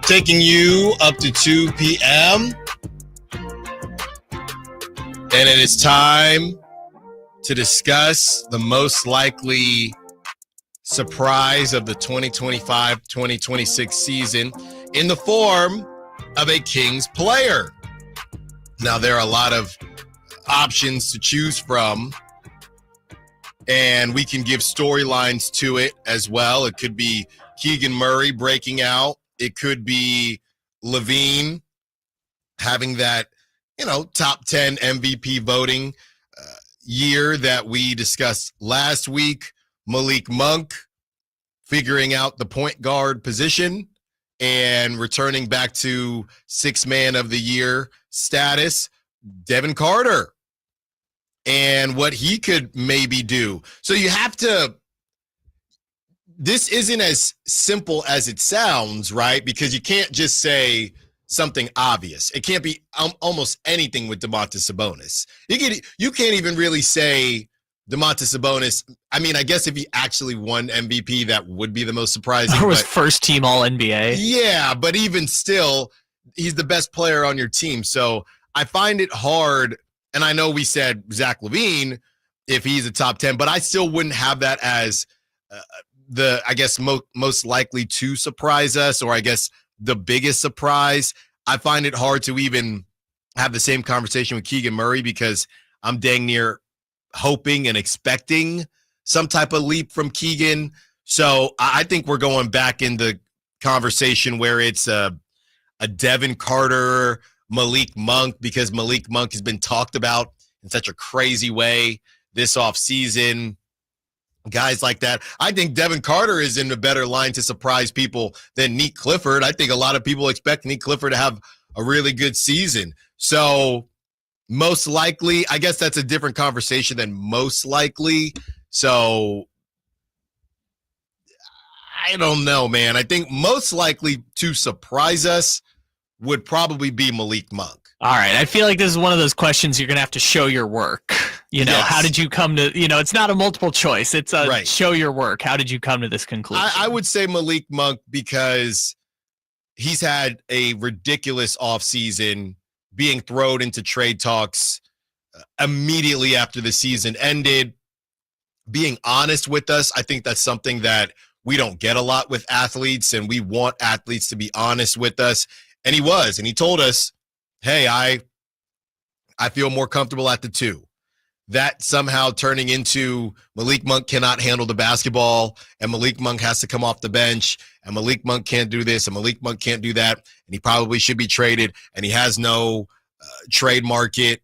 Taking you up to 2 p.m. And it is time to discuss the most likely surprise of the 2025-2026 season in the form of a Kings player. Now, there are a lot of options to choose from, and we can give storylines to it as well. It could be Keegan Murray breaking out. It could be LaVine having that, top 10 MVP voting year that we discussed last week. Malik Monk figuring out the point guard position and returning back to sixth man of the year status. Devin Carter and what he could maybe do. So you have to, this isn't as simple as it sounds, right? Because you can't just say something obvious. It can't be almost anything with Domantas Sabonis. You can't even really say Domantas Sabonis. I mean, I guess if he actually won MVP, that would be the most surprising. Or was first team All-NBA. Yeah, but even still, he's the best player on your team. So I find it hard, and I know we said Zach LaVine if he's a top 10, but I still wouldn't have that as most likely to surprise us, or I guess the biggest surprise. I find it hard to even have the same conversation with Keegan Murray because I'm dang near hoping and expecting some type of leap from Keegan. So I think we're going back in the conversation where it's a Devin Carter, Malik Monk, because Malik Monk has been talked about in such a crazy way this offseason. Guys like that. I think Devin Carter is in a better line to surprise people than Nick Clifford. I think a lot of people expect Nick Clifford to have a really good season. So most likely, I guess that's a different conversation than most likely. So I don't know, man. I think most likely to surprise us would probably be Malik Monk. All right. I feel like this is one of those questions you're going to have to show your work. Yes. How did you come to, it's not a multiple choice. It's a right. Show your work. How did you come to this conclusion? I would say Malik Monk because he's had a ridiculous offseason, being thrown into trade talks immediately after the season ended, being honest with us. I think that's something that we don't get a lot with athletes, and we want athletes to be honest with us. And he was, and he told us, hey, I feel more comfortable at the 2. That somehow turning into Malik Monk cannot handle the basketball, and Malik Monk has to come off the bench, and Malik Monk can't do this, and Malik Monk can't do that, and he probably should be traded, and he has no trade market,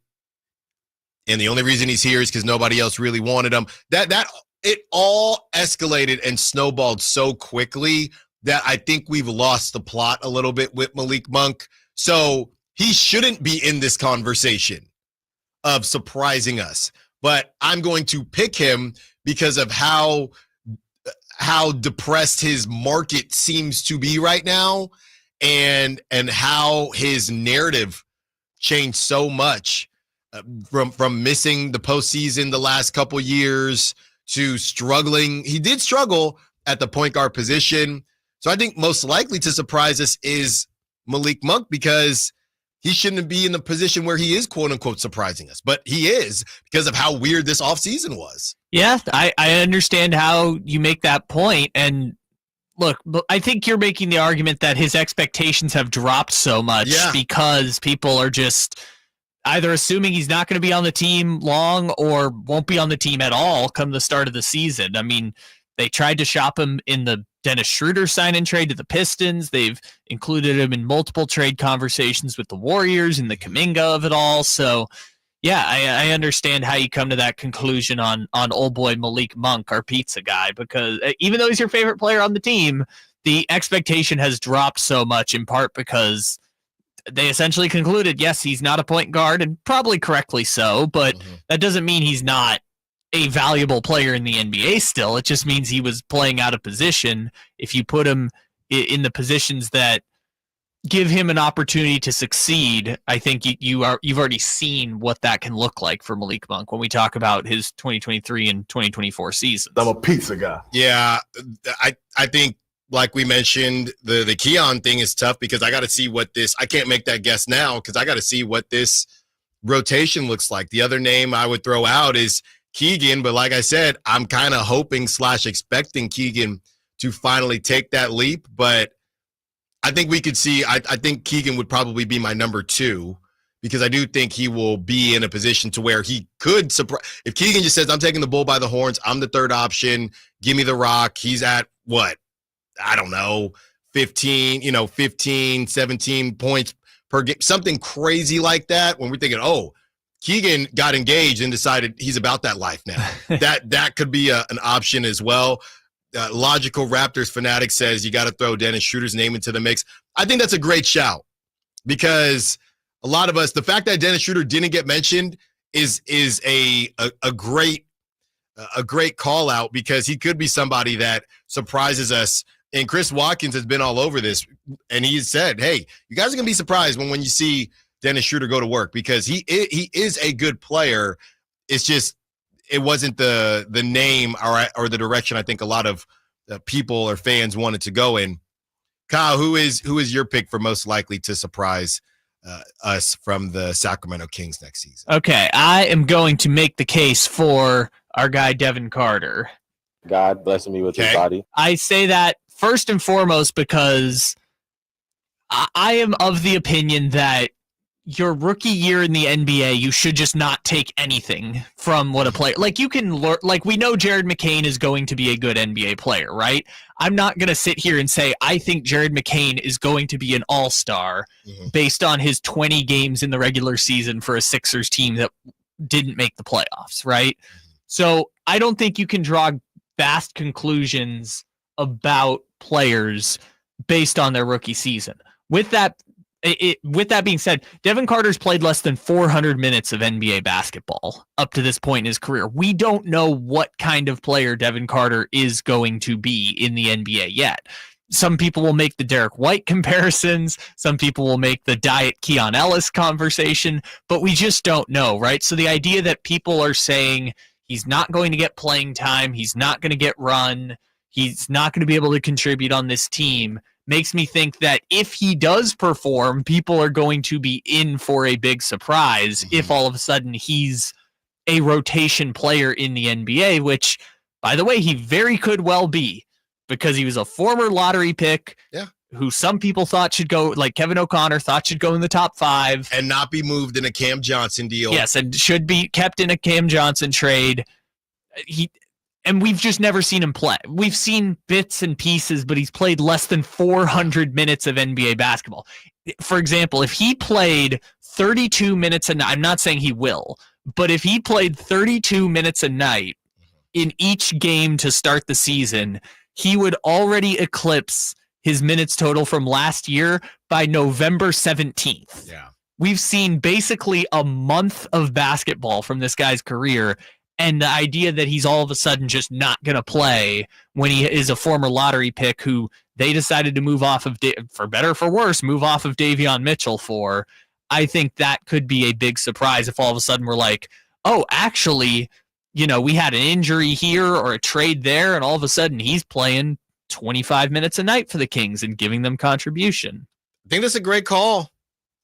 and the only reason he's here is because nobody else really wanted him. That it all escalated and snowballed so quickly that I think we've lost the plot a little bit with Malik Monk. So he shouldn't be in this conversation of surprising us. But I'm going to pick him because of how depressed his market seems to be right now, and how his narrative changed so much from missing the postseason the last couple years to struggling. He did struggle at the point guard position. So I think most likely to surprise us is Malik Monk, because he shouldn't be in the position where he is, quote unquote, surprising us. But he is, because of how weird this offseason was. Yeah, I understand how you make that point. And look, I think you're making the argument that his expectations have dropped so much because people are just either assuming he's not going to be on the team long or won't be on the team at all come the start of the season. I mean, they tried to shop him in the Dennis Schroeder sign-in trade to the Pistons. They've included him in multiple trade conversations with the Warriors and the Kuminga of it all. So, yeah, I understand how you come to that conclusion on old boy Malik Monk, our pizza guy, because even though he's your favorite player on the team, the expectation has dropped so much, in part because they essentially concluded, yes, he's not a point guard, and probably correctly so, but that doesn't mean he's not a valuable player in the NBA still. It just means he was playing out of position. If you put him in the positions that give him an opportunity to succeed, I think you've already seen what that can look like for Malik Monk when we talk about his 2023 and 2024 seasons. I'm a pizza guy. Yeah, I think like we mentioned, the Keon thing is tough because I got to see what this. I can't make that guess now because I got to see what this rotation looks like. The other name I would throw out is Keegan, but like I said, I'm kind of hoping / expecting Keegan to finally take that leap. But I think we could see. I think Keegan would probably be my number 2 because I do think he will be in a position to where he could surprise. If Keegan just says, "I'm taking the bull by the horns. I'm the third option. Give me the rock." He's at what? I don't know, 15, 17 points per game, something crazy like that. When we're thinking, oh, Keegan got engaged and decided he's about that life now. that could be an option as well. Logical Raptors fanatic says you got to throw Dennis Schroeder's name into the mix. I think that's a great shout because a lot of us, the fact that Dennis Schroeder didn't get mentioned is a great call out because he could be somebody that surprises us. And Chris Watkins has been all over this, and he said, hey, you guys are going to be surprised when you see Dennis Schroeder go to work because he is a good player. It's just it wasn't the name or the direction I think a lot of people or fans wanted to go in. Kyle, who is your pick for most likely to surprise us from the Sacramento Kings next season? Okay, I am going to make the case for our guy Devin Carter. God blessing me with his body. I say that first and foremost because I am of the opinion that your rookie year in the NBA, you should just not take anything from what a player, like you can learn, like we know Jared McCain is going to be a good NBA player, right? I'm not going to sit here and say, I think Jared McCain is going to be an all-star based on his 20 games in the regular season for a Sixers team that didn't make the playoffs, right? So I don't think you can draw vast conclusions about players based on their rookie season. With that being said, Devin Carter's played less than 400 minutes of NBA basketball up to this point in his career. We don't know what kind of player Devin Carter is going to be in the NBA yet. Some people will make the Derek White comparisons. Some people will make the Diet Keon Ellis conversation, but we just don't know, right? So the idea that people are saying he's not going to get playing time, he's not going to get run, he's not going to be able to contribute on this team makes me think that if he does perform, people are going to be in for a big surprise if all of a sudden he's a rotation player in the NBA, which, by the way, he very could well be because he was a former lottery pick who some people thought should go, like Kevin O'Connor thought should go in the top 5. And not be moved in a Cam Johnson deal. Yes, and should be kept in a Cam Johnson trade. And we've just never seen him play. We've seen bits and pieces, but he's played less than 400 minutes of NBA basketball. For example, if he played 32 minutes a night, I'm not saying he will, but if he played 32 minutes a night in each game to start the season, he would already eclipse his minutes total from last year by November 17th. Yeah. We've seen basically a month of basketball from this guy's career. And the idea that he's all of a sudden just not going to play when he is a former lottery pick who they decided to move off of, for better or for worse, move off of Davion Mitchell for, I think that could be a big surprise if all of a sudden we're like, oh, actually, we had an injury here or a trade there, and all of a sudden he's playing 25 minutes a night for the Kings and giving them contribution. I think that's a great call.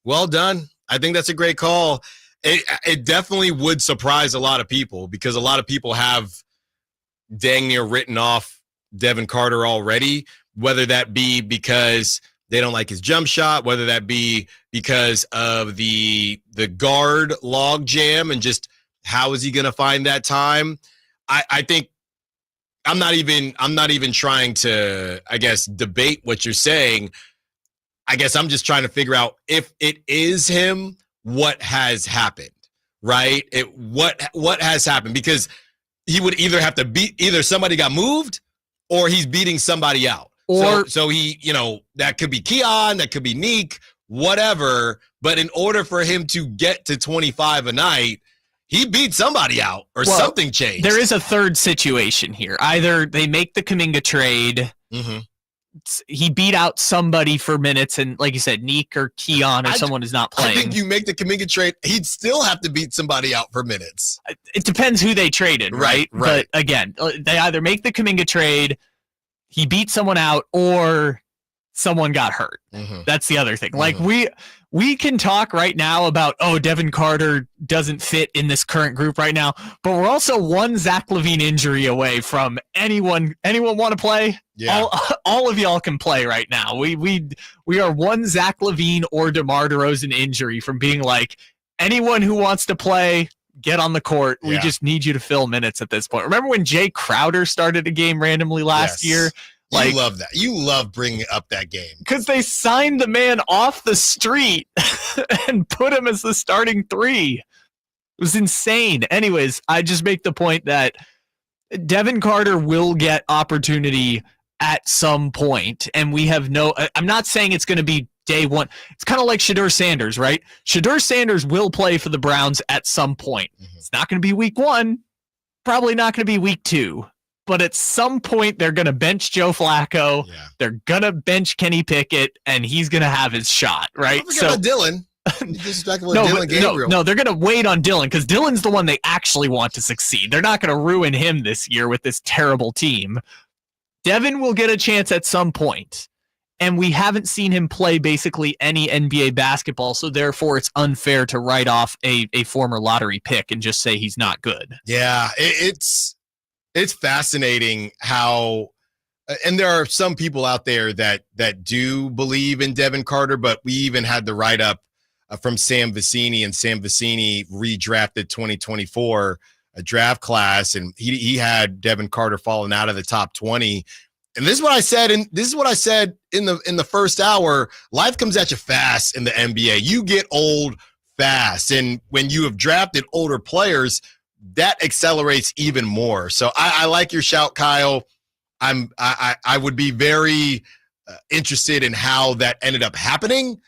Well done. I think that's a great call. It definitely would surprise a lot of people because a lot of people have dang near written off Devin Carter already, whether that be because they don't like his jump shot, whether that be because of the guard log jam and just how is he going to find that time. I think I'm not even trying to, I guess, debate what you're saying. I guess I'm just trying to figure out if it is him, what has happened, right? What has happened? Because he would either have to beat, either somebody got moved or he's beating somebody out. Or so he, that could be Keon, that could be Neek, whatever. But in order for him to get to 25 a night, he beat somebody out or something changed. There is a third situation here. Either they make the Kuminga trade. Mm-hmm. He beat out somebody for minutes, and like you said, Neek or Keon or someone is not playing. I think you make the Kuminga trade, he'd still have to beat somebody out for minutes. It depends who they traded, right? Right. But again, they either make the Kuminga trade, he beat someone out or someone got hurt. Mm-hmm. That's the other thing. Like we can talk right now about, Devin Carter doesn't fit in this current group right now, but we're also one Zach LaVine injury away from anyone want to play? Yeah. All of y'all can play right now. We are one Zach LaVine or DeMar DeRozan injury from being like, anyone who wants to play, get on the court. We just need you to fill minutes at this point. Remember when Jay Crowder started a game randomly last year? You love that. You love bringing up that game. Because they signed the man off the street and put him as the starting 3. It was insane. Anyways, I just make the point that Devin Carter will get opportunity at some point, and we have I'm not saying it's going to be day one. It's kind of like Shedeur Sanders, right? Shedeur Sanders will play for the Browns at some point. Mm-hmm. It's not going to be week 1, probably not going to be week 2. But at some point, they're going to bench Joe Flacco. Yeah. They're going to bench Kenny Pickett, and he's going to have his shot, right? Don't forget about Dylan. Dylan Gabriel. No, they're going to wait on Dylan because Dylan's the one they actually want to succeed. They're not going to ruin him this year with this terrible team. Devin will get a chance at some point, and we haven't seen him play basically any NBA basketball, so therefore it's unfair to write off a former lottery pick and just say he's not good. Yeah, it's fascinating how, and there are some people out there that do believe in Devin Carter, but we even had the write-up from Sam Vecini, and Sam Vecini redrafted 2024 a draft class, and he had Devin Carter falling out of the top 20. And this is what I said, in the first hour. Life comes at you fast in the NBA. You get old fast, and when you have drafted older players, that accelerates even more. So I like your shout, Kyle. I would be very interested in how that ended up happening.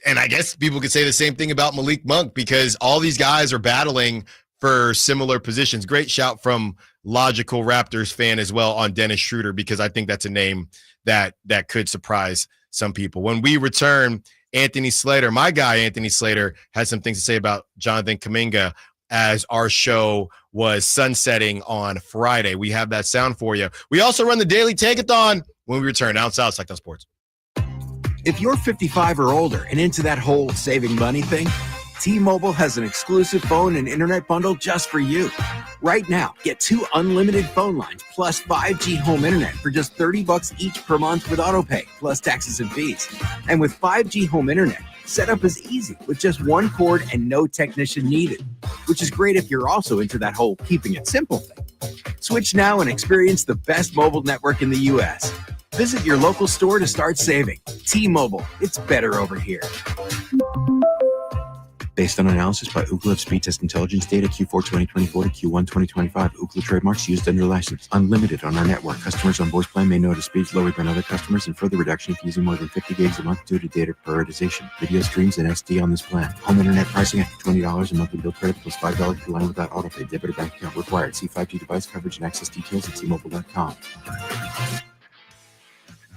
And I guess people could say the same thing about Malik Monk, because all these guys are battling for similar positions. Great shout from Logical Raptors fan as well on Dennis Schroeder, because I think that's a name that could surprise some people. When we return, Anthony Slater, my guy Anthony Slater, has some things to say about Jonathan Kuminga as our show was sunsetting on Friday. We have that sound for you. We also run the Daily Take-a-thon when we return. Down south, Sactown Sports. If you're 55 or older and into that whole saving money thing, T-Mobile has an exclusive phone and internet bundle just for you. Right now, get 2 unlimited phone lines plus 5G home internet for just $30 each per month with autopay, plus taxes and fees. And with 5G home internet, setup is easy with just 1 cord and no technician needed, which is great if you're also into that whole keeping it simple thing. Switch now and experience the best mobile network in the U.S. Visit your local store to start saving. T-Mobile, it's better over here. Based on analysis by Ookla of Speed Test Intelligence data Q4 2024 to Q1 2025, Ookla trademarks used under license. Unlimited on our network. Customers on voice plan may notice speeds lower than other customers, and further reduction if using more than 50 gigs a month due to data prioritization. Video streams and SD on this plan. Home internet pricing after $20 a monthly bill credit plus $5 per line without autopay. Debit or bank account required. See 5G device coverage and access details at T-Mobile.com.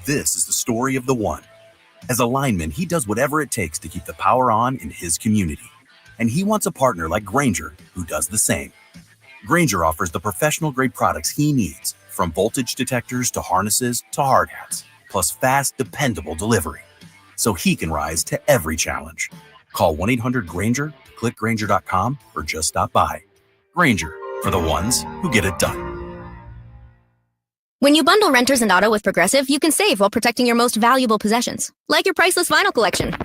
This is the story of the one. As a lineman, he does whatever it takes to keep the power on in his community. And he wants a partner like Grainger who does the same. Grainger offers the professional-grade products he needs, from voltage detectors to harnesses to hard hats, plus fast, dependable delivery, so he can rise to every challenge. Call 1-800-GRAINGER, click Grainger.com, or just stop by. Grainger, for the ones who get it done. When you bundle renters and auto with Progressive, you can save while protecting your most valuable possessions, like your priceless vinyl collection.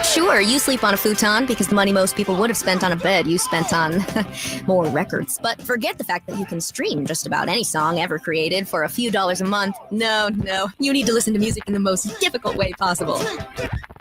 Sure, you sleep on a futon because the money most people would have spent on a bed you spent on more records. But forget the fact that you can stream just about any song ever created for a few dollars a month. No, you need to listen to music in the most difficult way possible.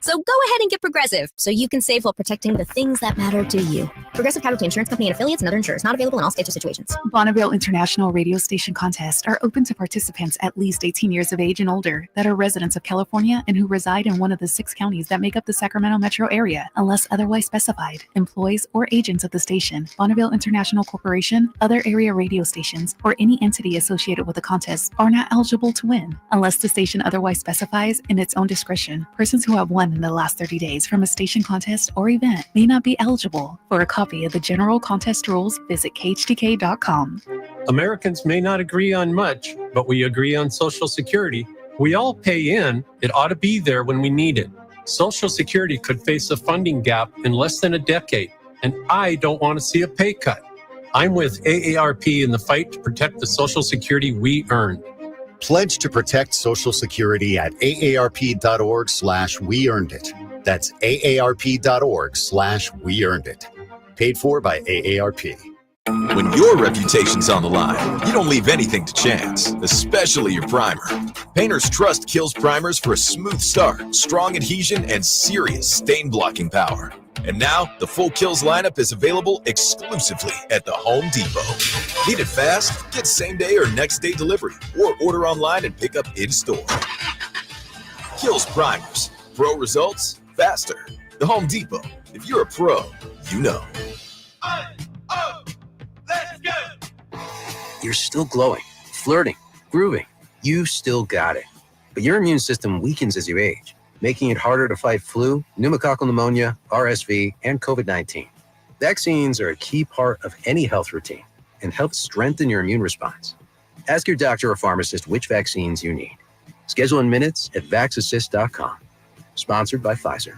So go ahead and get Progressive so you can save while protecting the things that matter to you. Progressive Casualty Insurance Company and affiliates and other insurers. Not available in all states or situations. Bonneville International Radio Station contests are open to participants at least 18 years of age and older that are residents of California and who reside in one of the 6 counties that make up the Sacramento metro area, unless otherwise specified. Employees or agents of the station, Bonneville International Corporation, other area radio stations, or any entity associated with the contest are not eligible to win, unless the station otherwise specifies in its own discretion. Persons who have won in the last 30 days from a station contest or event may not be eligible for a copy copy of the general contest rules, visit khtk.com. Americans may not agree on much, but we agree on Social Security. We all pay in. It ought to be there when we need it. Social Security could face a funding gap in less than a decade, and I don't want to see a pay cut. I'm with AARP in the fight to protect the Social Security we earn. Pledge to protect Social Security at aarp.org/weearnedit. That's aarp.org/weearnedit. Paid for by AARP. When your reputation's on the line, you don't leave anything to chance, especially your primer. Painters trust Kills primers for a smooth start, strong adhesion, and serious stain-blocking power. And now, the full Kills lineup is available exclusively at the Home Depot. Need it fast? Get same-day or next-day delivery, or order online and pick up in-store. Kills primers. Pro results, faster. The Home Depot. If you're a pro, you know. Let's go! You're still glowing, flirting, grooving. You still got it. But your immune system weakens as you age, making it harder to fight flu, pneumococcal pneumonia, RSV, and COVID-19. Vaccines are a key part of any health routine and help strengthen your immune response. Ask your doctor or pharmacist which vaccines you need. Schedule in minutes at vaxassist.com. Sponsored by Pfizer.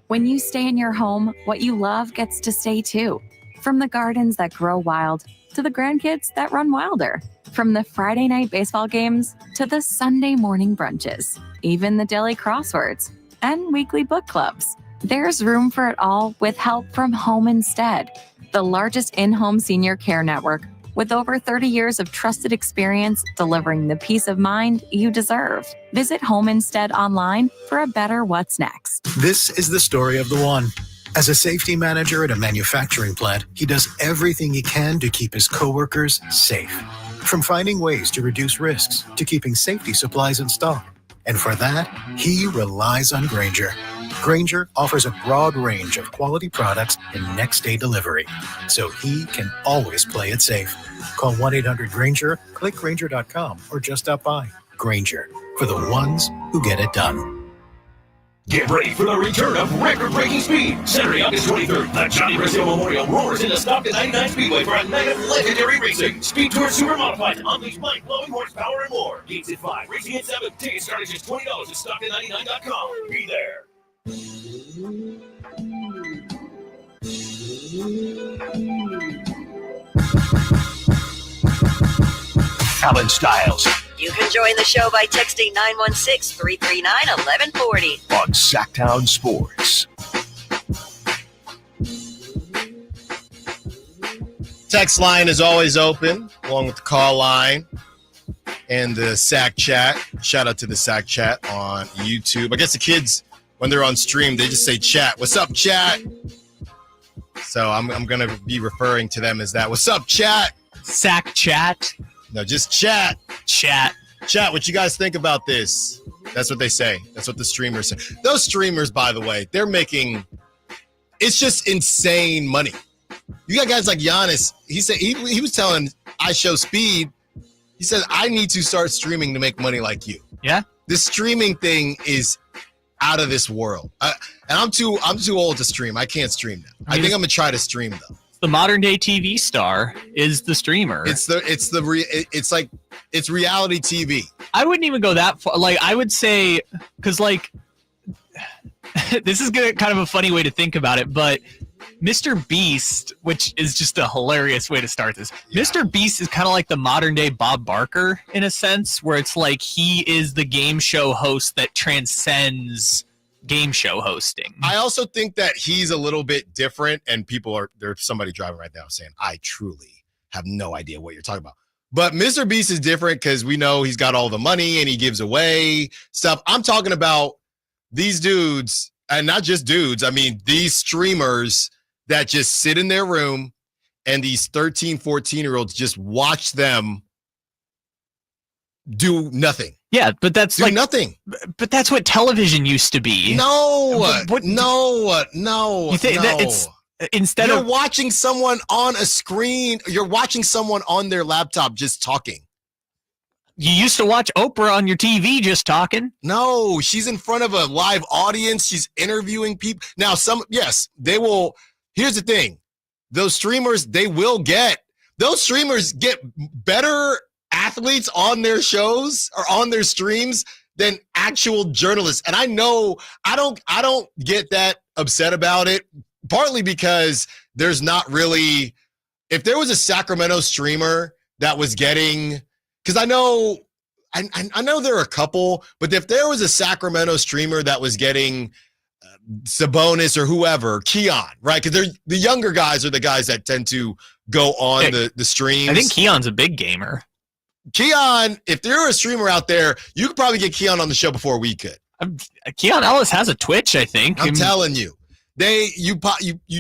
When you stay in your home, what you love gets to stay too. From the gardens that grow wild to the grandkids that run wilder. From the Friday night baseball games to the Sunday morning brunches. Even the daily crosswords and weekly book clubs. There's room for it all with help from Home Instead, the largest in-home senior care network with over 30 years of trusted experience delivering the peace of mind you deserve. Visit Home Instead online for a better what's next. This is the story of the one. As a safety manager at a manufacturing plant, he does everything he can to keep his coworkers safe. From finding ways to reduce risks to keeping safety supplies in stock. And for that, he relies on Grainger. Grainger offers a broad range of quality products and next-day delivery, so he can always play it safe. Call 1-800-GRAINGER, click Grainger.com, or just stop by. Grainger, for the ones who get it done. Get ready for the return of record-breaking speed. Saturday, August 23rd, the Johnny Brazil Memorial roars into Stockton 99 Speedway for a night of legendary racing. Speed Tour Super Modified to unleash mind-blowing horsepower and more. Gates at 5, racing at 7. Tickets starting just $20 at Stockton99.com. Be there. Allen Stiles. You can join the show by texting 916-339-1140 on Sactown Sports. Text line is always open, along with the call line and the Sac Chat. Shout out to the Sac Chat on YouTube. I guess the kids, when they're on stream, they just say chat. What's up, chat? So I'm going to be referring to them as that. What's up, chat? Sac Chat. No, just chat. Chat. Chat, what you guys think about this? That's what they say. That's what the streamers say. Those streamers, by the way, they're making, it's just insane money. You got guys like Giannis. He said he was telling I Show Speed, he said, I need to start streaming to make money like you. Yeah. This streaming thing is out of this world. And I'm too old to stream. I can't stream now. I think I'm gonna try to stream though. The modern day TV star is the streamer. It's reality TV. I wouldn't even go that far. Like I would say, because like this is kind of a funny way to think about it, but Mr. Beast, which is just a hilarious way to start this. Yeah. Mr. Beast is kind of like the modern day Bob Barker in a sense, where it's like he is the game show host that transcends game show hosting. I also think that he's a little bit different, and there's somebody driving right now saying, I truly have no idea what you're talking about. But Mr. Beast is different because we know he's got all the money and he gives away stuff. I'm talking about these dudes, and not just dudes. I mean, these streamers that just sit in their room and these 13, 14-year-olds just watch them do nothing. Yeah, but that's do nothing. But that's what television used to be. No. You think that it's instead you're of watching someone on a screen, you're watching someone on their laptop just talking. You used to watch Oprah on your TV just talking. No, she's in front of a live audience. She's interviewing people. Now, they will. Here's the thing. Those streamers get better athletes on their shows or on their streams than actual journalists. And I know I don't get that upset about it, partly because there's not really, if there was a Sacramento streamer that was getting, because I know there are a couple, but if there was a Sacramento streamer that was getting Sabonis or whoever, Keon, right? Because the younger guys are the guys that tend to go on the streams. I think Keon's a big gamer. Keon, if there were a streamer out there, you could probably get Keon on the show before we could. Keon Ellis has a Twitch, I think. I'm telling you. You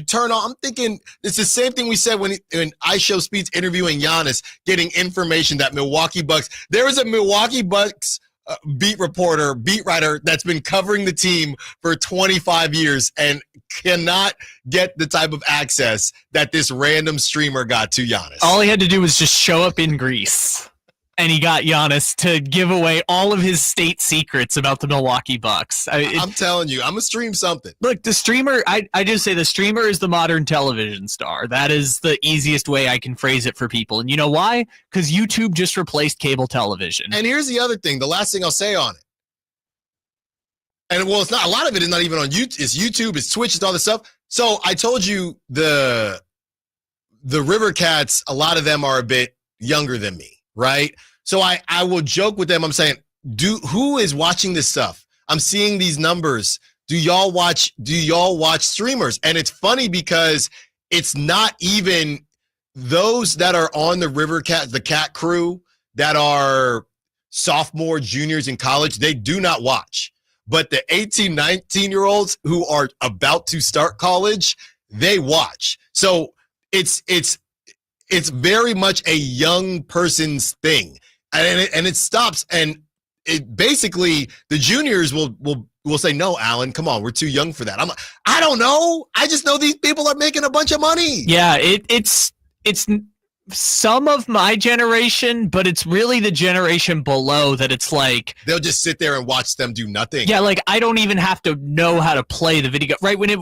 turn on. I'm thinking it's the same thing we said when iShow Speed's interviewing Giannis, getting information that Milwaukee Bucks. There was a Milwaukee Bucks beat writer that's been covering the team for 25 years and cannot get the type of access that this random streamer got to Giannis. All he had to do was just show up in Greece. And he got Giannis to give away all of his state secrets about the Milwaukee Bucks. I'm telling you, I'm going to stream something. Look, the streamer, I just say the streamer is the modern television star. That is the easiest way I can phrase it for people. And you know why? Because YouTube just replaced cable television. And here's the other thing, the last thing I'll say on it. And well, it's not, a lot of it is not even on YouTube. It's YouTube, it's Twitch, it's all this stuff. So I told you the River Cats, a lot of them are a bit younger than me, right? So I will joke with them. I'm saying, who is watching this stuff? I'm seeing these numbers. Do y'all watch streamers? And it's funny because it's not even those that are on the River Cat, the Cat crew that are sophomore, juniors in college, they do not watch. But the 18, 19-year-olds who are about to start college, they watch. So it's very much a young person's thing. And it stops, and it basically the juniors will say, no, Allen, come on, we're too young for that. I'm like, I don't know. I just know these people are making a bunch of money. Yeah, it's some of my generation, but it's really the generation below that it's like they'll just sit there and watch them do nothing. Yeah, like I don't even have to know how to play the video. Right when it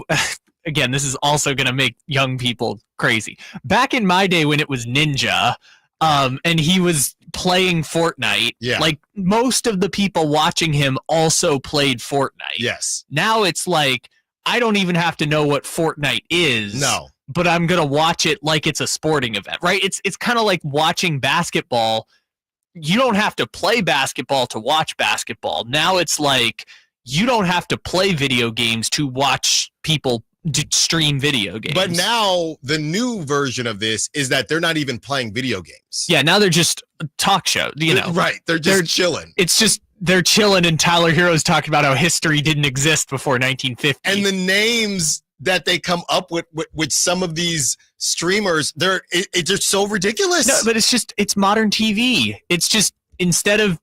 again, this is also going to make young people crazy. Back in my day when it was Ninja, and he was playing Fortnite, like most of the people watching him also played Fortnite. Yes. Now it's like, I don't even have to know what Fortnite is. No. But I'm going to watch it like it's a sporting event, right? It's kind of like watching basketball. You don't have to play basketball to watch basketball. Now it's like, you don't have to play video games to watch people stream video games. But now the new version of this is that they're not even playing video games. Yeah, now they're just a talk show, you know. Right, they're chilling. It's just they're chilling, and Tyler Hero's talking about how history didn't exist before 1950. And the names that they come up with some of these streamers, they're just so ridiculous. No, but it's modern TV. It's just instead of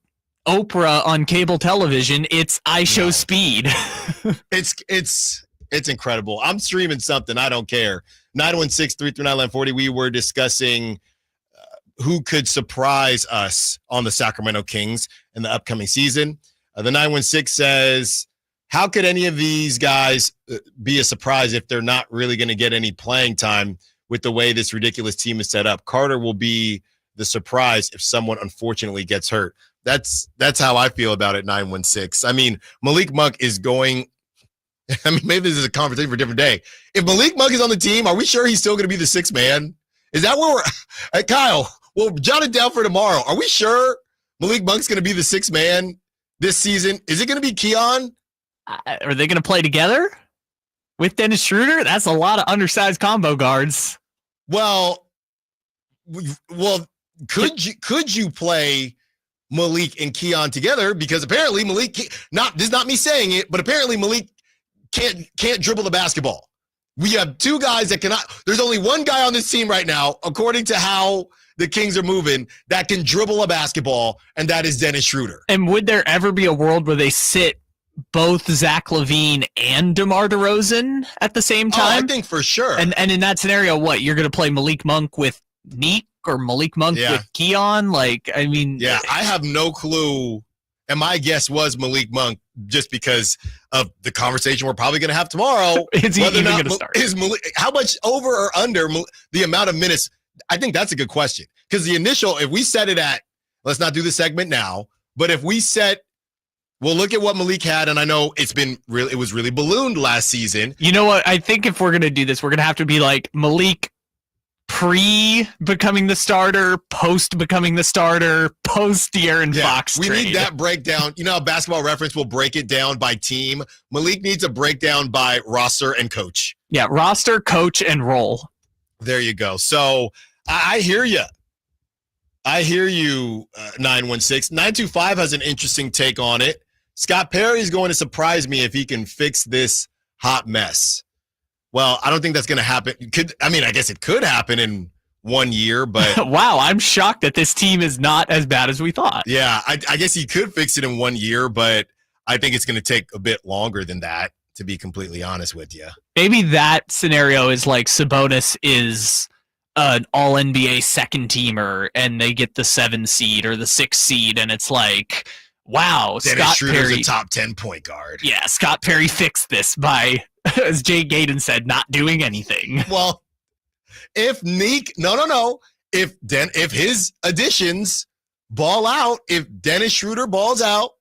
Oprah on cable television, it's iShow Speed. It's incredible. I'm streaming something. I don't care. 916-339-1140. We were discussing who could surprise us on the Sacramento Kings in the upcoming season. The 916 says, how could any of these guys be a surprise if they're not really going to get any playing time with the way this ridiculous team is set up? Carter will be the surprise if someone unfortunately gets hurt. That's how I feel about it, 916. I mean, Malik Monk is going... I mean, maybe this is a conversation for a different day. If Malik Monk is on the team, are we sure he's still going to be the sixth man? Is that where we're Kyle, we'll jot it down for tomorrow. Are we sure Malik Monk's going to be the sixth man this season? Is it going to be Keon? Are they going to play together with Dennis Schroeder? That's a lot of undersized combo guards. Well, could you play Malik and Keon together? Because apparently Malik, this is not me saying it, but apparently Malik can't dribble the basketball. We have two guys that cannot. There's only one guy on this team right now, according to how the Kings are moving, that can dribble a basketball, and that is Dennis Schroeder. And would there ever be a world where they sit both Zach LaVine and DeMar DeRozan at the same time? Oh, I think for sure. And in that scenario, what, you're going to play Malik Monk with Neek or Malik Monk with Keon. Like, I mean, I have no clue. And my guess was Malik Monk, just because of the conversation we're probably going to have tomorrow. Is he even going to start? How much over or under the amount of minutes? I think that's a good question. Because the initial, if we set it at, let's not do the segment now, but if we set, we'll look at what Malik had, and I know it was really ballooned last season. You know what? I think if we're going to do this, we're going to have to be like Malik pre-becoming the starter, post-becoming the starter, post-De'Aaron Fox trade. We need that breakdown. You know how Basketball Reference will break it down by team? Malik needs a breakdown by roster and coach. Yeah, roster, coach, and role. There you go. So I hear you. I hear you, 916. 925 has an interesting take on it. Scott Perry is going to surprise me if he can fix this hot mess. Well, I don't think that's going to happen. I guess it could happen in 1 year, but... Wow, I'm shocked that this team is not as bad as we thought. Yeah, I guess he could fix it in 1 year, but I think it's going to take a bit longer than that, to be completely honest with you. Maybe that scenario is like Sabonis is an all-NBA second teamer, and they get the 7 seed or the 6 seed, and it's like, wow, Dennis Scott Schroeder's Perry... a top 10 point guard. Yeah, Scott Perry fixed this by... as Jay Gaydon said, not doing anything. Well, if if his additions ball out, if Dennis Schroeder balls out,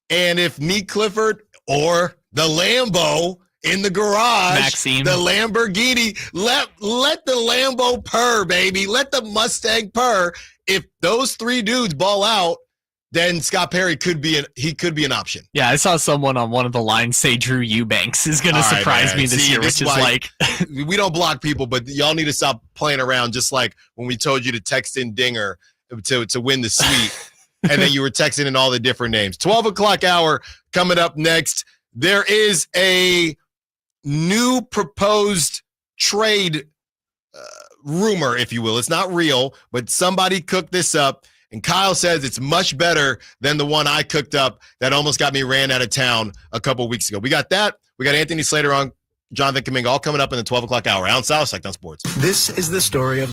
and if Neek Clifford or the Lambo in the garage, Maxime, the Lamborghini, let the Lambo purr, baby. Let the Mustang purr. If those 3 dudes ball out, then Scott Perry could be an option. Yeah, I saw someone on one of the lines say Drew Eubanks is going to surprise me this year, which is like... we don't block people, but y'all need to stop playing around, just like when we told you to text in Dinger to win the suite, and then you were texting in all the different names. 12 o'clock hour coming up next. There is a new proposed trade rumor, if you will. It's not real, but somebody cooked this up. And Kyle says it's much better than the one I cooked up that almost got me ran out of town a couple weeks ago. We got that. We got Anthony Slater on, Jonathan Kuminga, all coming up in the 12 o'clock hour. Allen Stiles, Sactown Sports. This is the story of